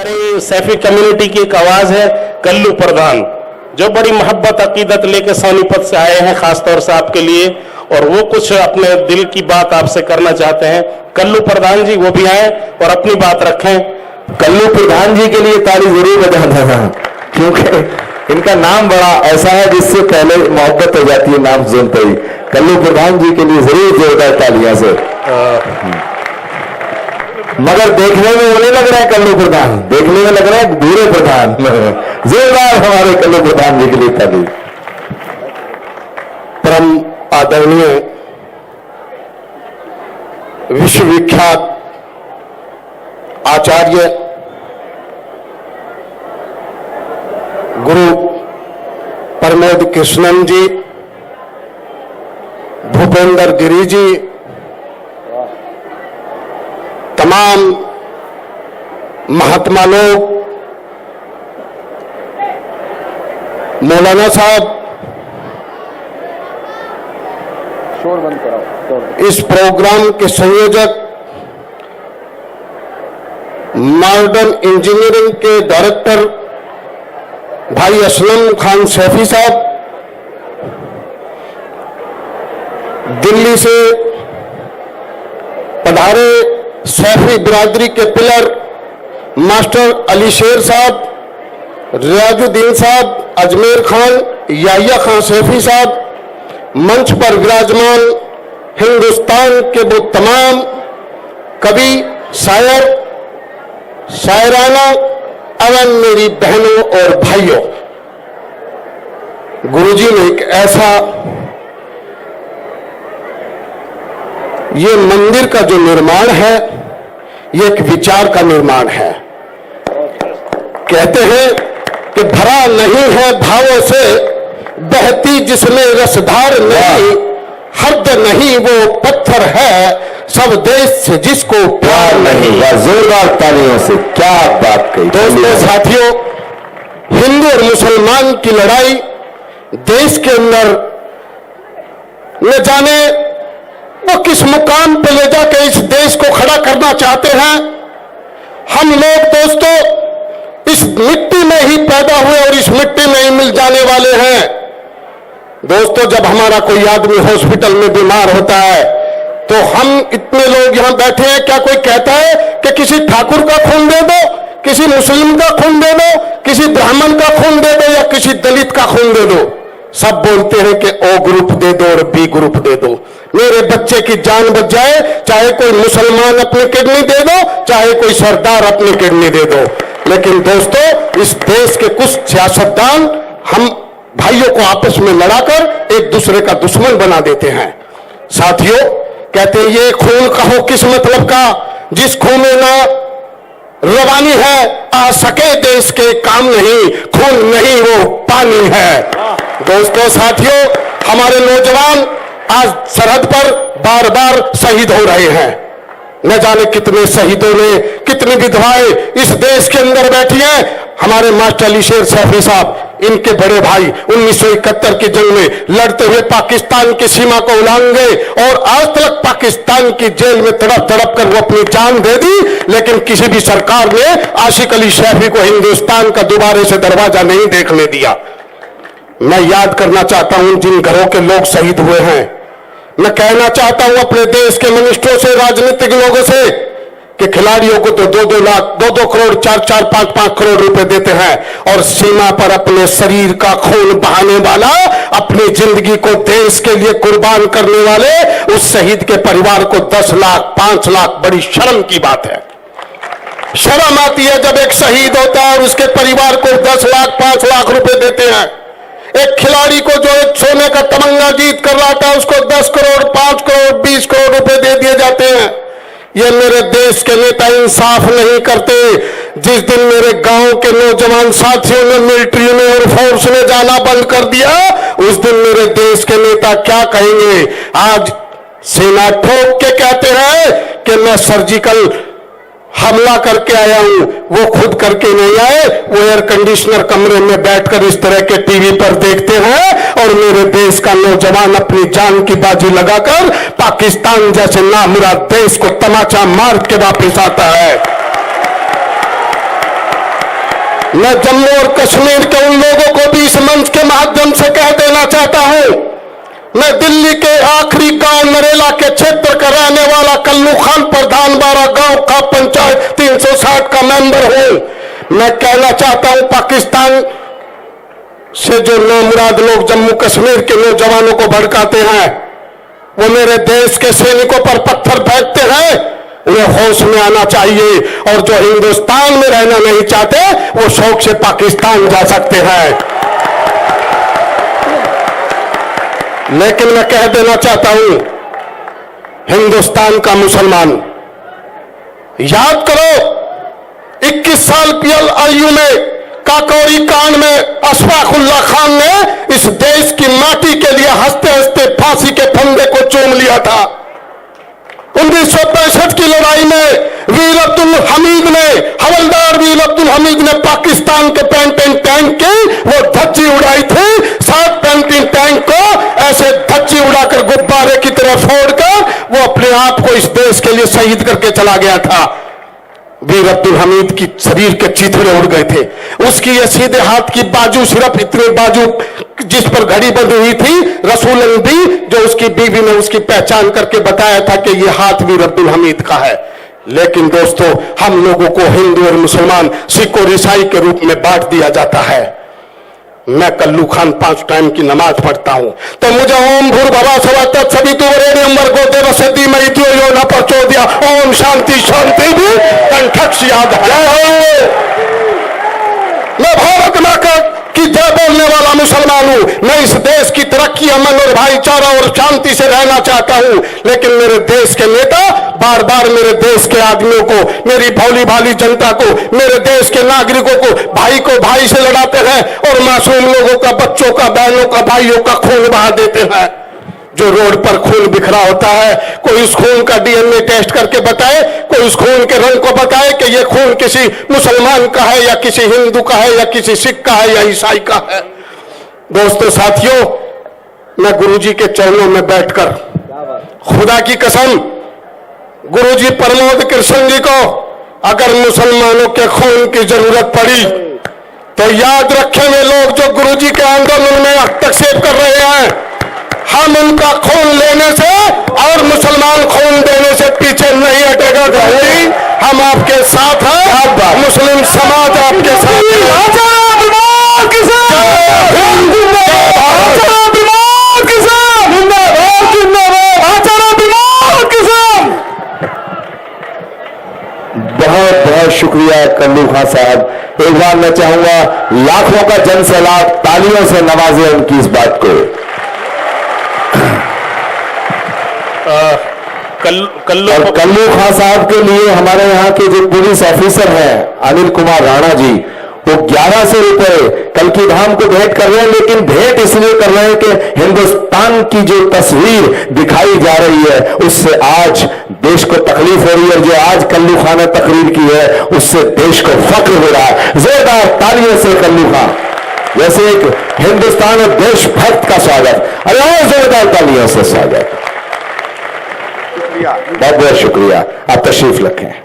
हमारे सैफी कम्युनिटी की एक आवाज है कल्लू प्रधान, जो बड़ी मोहब्बत अकीदत लेके सोनीपत से आए हैं खासतौर से आपके लिए, और वो कुछ अपने दिल की बात आपसे करना चाहते हैं। कल्लू प्रधान जी वो भी आए और अपनी बात रखें। कल्लू प्रधान जी के लिए ताली जरूर बजाना था, क्योंकि इनका नाम बड़ा ऐसा है जिससे पहले मोहब्बत हो जाती है नाम सुनते ही। कल्लू प्रधान जी के लिए जरूर जोरदार तालियां से। मगर देखने में वो नहीं लग रहा है कल्लू प्रधान, देखने में लग रहा है भूरे प्रधान। जोरदार हमारे कल्लू प्रधान जी के लिए ताली। परम आदरणीय विश्वविख्यात आचार्य गुरु प्रमोद कृष्णन जी, भूपेंद्र गिरी जी, तमाम महात्मा लोग, मौलाना साहब, इस प्रोग्राम के संयोजक, मॉडर्न इंजीनियरिंग के डायरेक्टर भाई असलम खान सैफी साहब, दिल्ली से पधारे सैफी बिरादरी के पिलर मास्टर अली शेर साहब, रियाजुद्दीन साहब, अजमेर खान, याहिया खान सैफी साहब, मंच पर विराजमान हिंदुस्तान के वो तमाम कवि, शायर, शायराना एवं मेरी बहनों और भाइयों, गुरुजी ने एक ऐसा, ये मंदिर का जो निर्माण है ये एक विचार का निर्माण है। कहते हैं कि भरा नहीं है भावों से बहती जिसमें रसधार नहीं, हद नहीं वो पत्थर है सब देश से जिसको प्यार नहीं। जोरदार तालियों से क्या बात कही। दोस्तों साथियों, हिंदू और मुसलमान की लड़ाई देश के अंदर न जाने वो किस मुकाम पे ले जाकर इस देश को खड़ा करना चाहते हैं। हम लोग दोस्तों इस मिट्टी में ही पैदा हुए और इस मिट्टी में ही मिल जाने वाले हैं। दोस्तों, जब हमारा कोई आदमी हॉस्पिटल में बीमार होता है तो हम इतने लोग यहां बैठे हैं, क्या कोई कहता है कि किसी ठाकुर का खून दे दो, किसी मुस्लिम का खून दे दो, किसी ब्राह्मण का खून दे दो या किसी दलित का खून दे दो? सब बोलते हैं कि ओ ग्रुप दे दो और बी ग्रुप दे दो, मेरे बच्चे की जान बच जाए, चाहे कोई मुसलमान अपनी किडनी दे दो, चाहे कोई सरदार अपनी किडनी दे दो। लेकिन दोस्तों, इस देश के कुछ सियासतदान हम भाइयों को आपस में लड़ाकर एक दूसरे का दुश्मन बना देते हैं। साथियों, कहते हैं ये खून कहो किस मतलब का, जिस खून में ना रवानी है आ सके देश के काम नहीं, खून नहीं वो पानी है। दोस्तों साथियों, हमारे नौजवान आज सरहद पर बार बार शहीद हो रहे हैं। न जाने कितने शहीदों ने, कितनी विधवाएं इस देश के अंदर बैठी हैं। हमारे मास्टर अली शेर सैफी साहब, इनके बड़े भाई 1971 की जंग में लड़ते हुए पाकिस्तान की सीमा को उल्लंघे और आज तक पाकिस्तान की जेल में तड़प तड़प कर वो अपनी जान दे दी, लेकिन किसी भी सरकार ने आशिक अली सैफी को हिंदुस्तान का दोबारे से दरवाजा नहीं देखने दिया। मैं याद करना चाहता हूं जिन घरों के लोग शहीद हुए हैं। मैं कहना चाहता हूं अपने देश के मिनिस्टरों से, राजनीतिक लोगों से, कि खिलाड़ियों को तो 2-2 लाख, 2-2 करोड़, 4-4, 5-5 करोड़ रुपए देते हैं और सीमा पर अपने शरीर का खून बहाने वाला, अपनी जिंदगी को देश के लिए कुर्बान करने वाले उस शहीद के परिवार को 10 लाख, 5 लाख, बड़ी शर्म की बात है। शर्म आती है जब एक शहीद होता है और उसके परिवार को 10 लाख, 5 लाख रुपए देते हैं। एक खिलाड़ी को जो एक सोने का तमंगा जीत कर रहा था उसको 10 करोड़, 5 करोड़, 20 करोड़ रुपए दे दिए जाते हैं। ये मेरे देश के नेता इंसाफ नहीं करते। जिस दिन मेरे गांव के नौजवान साथियों ने मिलिट्री में और फोर्स में जाना बंद कर दिया, उस दिन मेरे देश के नेता क्या कहेंगे? आज सेना ठोक के कहते हैं कि मैं सर्जिकल हमला करके आया हूं, वो खुद करके नहीं आए, वो एयर कंडीशनर कमरे में बैठकर इस तरह के टीवी पर देखते हैं और मेरे देश का नौजवान अपनी जान की बाजी लगाकर पाकिस्तान जैसे नामुराद देश को तमाचा मार के वापस आता है। मैं जम्मू और कश्मीर के उन लोगों को भी इस मंच के माध्यम से कह देना चाहता हूं, मैं दिल्ली के आखिरी गांव नरेला के क्षेत्र का रहने वाला कल्लू खान प्रधान बारा गांव का पंचायत 360 का मेंबर हूं। मैं कहना चाहता हूं, पाकिस्तान से जो नामुराद लोग जम्मू कश्मीर के नौजवानों को भड़काते हैं, वो मेरे देश के सैनिकों पर पत्थर फेंकते हैं, उन्हें होश में आना चाहिए। और जो हिंदुस्तान में रहना नहीं चाहते, वो शौक से पाकिस्तान जा सकते हैं। लेकिन मैं कह देना चाहता हूं, हिंदुस्तान का मुसलमान, याद करो 21 साल PLRU में काकोरी कांड में अशफाकुल्ला खान ने इस देश की माटी के लिए हंसते हंसते फांसी के फंदे को चूम लिया था। 1965 की लड़ाई में वीर अब्दुल हमीद ने, हवलदार वीर अब्दुल हमीद ने पाकिस्तान के पैंटिंग टैंक की वो धज्जी उड़ाई थी। 7 पैंटिंग टैंक को ऐसे धज्जी उड़ाकर गुब्बारे की तरह फोड़कर वो अपने आप को इस देश के लिए शहीद करके चला गया था। वीर अब्दुल हमीद की शरीर के चीथड़े उड़ गए थे। उसकी ये सीधे हाथ की बाजू, सिर्फ इतने बाजू जिस पर घड़ी बंधी हुई थी, रसूलन भी, जो उसकी बीवी ने उसकी पहचान करके बताया था कि ये हाथ वीर अब्दुल हमीद का है। लेकिन दोस्तों, हम लोगों को हिंदू और मुसलमान, सिख और ईसाई के रूप में बांट दिया जाता है। मैं कल्लू खान 5 टाइम की नमाज पढ़ता हूं, तो मुझे ओम भूर्भुवः स्वः तत्सवितुर्वरेण्यं भर्गो देवस्य धीमहि धियो यो नः प्रचोदयात्, ओम शांति शांति भी कंठस्थ याद है। मैं भारत माता की जय बोलने वाला मुसलमान हूं। मैं इस देश की तरक्की, अमन और भाईचारा और शांति से रहना चाहता हूं। लेकिन मेरे देश के नेता बार बार मेरे देश के आदमियों को, मेरी भोली भाली जनता को, मेरे देश के नागरिकों को भाई को भाई से लड़ाते हैं और मासूम लोगों का, बच्चों का, बहनों का, भाइयों का खून बहा देते हैं। जो रोड पर खून बिखरा होता है, कोई उस खून का DNA टेस्ट करके बताए, कोई उस खून के रंग को बताए कि ये खून किसी मुसलमान का है या किसी हिंदू का है या किसी सिख का है या ईसाई का है। दोस्तों, साथियों, मैं गुरुजी के चरणों में बैठकर खुदा की कसम, गुरुजी प्रमोद कृष्ण जी को अगर मुसलमानों के खून की जरूरत पड़ी तो याद रखें, वे लोग जो गुरुजी के आंदोलन में हस्तक्षेप कर रहे हैं, हम उनका खून लेने से और मुसलमान खून देने से पीछे नहीं हटेगा। गांधी, हम आपके साथ हैं, मुस्लिम समाज आपके साथ है। बहुत बहुत शुक्रिया कल्लू खान साहब। एक बार मैं चाहूंगा लाखों का जन सैलाब तालियों से नवाजे उनकी इस बात को। कल्लू खान साहब के लिए हमारे यहाँ के जो पुलिस ऑफिसर हैं अनिल कुमार राणा जी, वो 1100 रुपए कल्की धाम को भेंट कर रहे हैं। लेकिन भेंट इसलिए कर रहे हैं कि हिंदुस्तान की जो तस्वीर दिखाई जा रही है, उससे आज देश को तकलीफ हो रही है। जो आज कल्लू खान ने तकरीर की है, उससे देश को फख्र हो रहा है। जोरदार तालियों से कल्लू खान जैसे एक हिंदुस्तान और देशभक्त का स्वागत, अरे और जोरदार तालियों से स्वागत। बहुत बहुत शुक्रिया। आप तशरीफ रखें।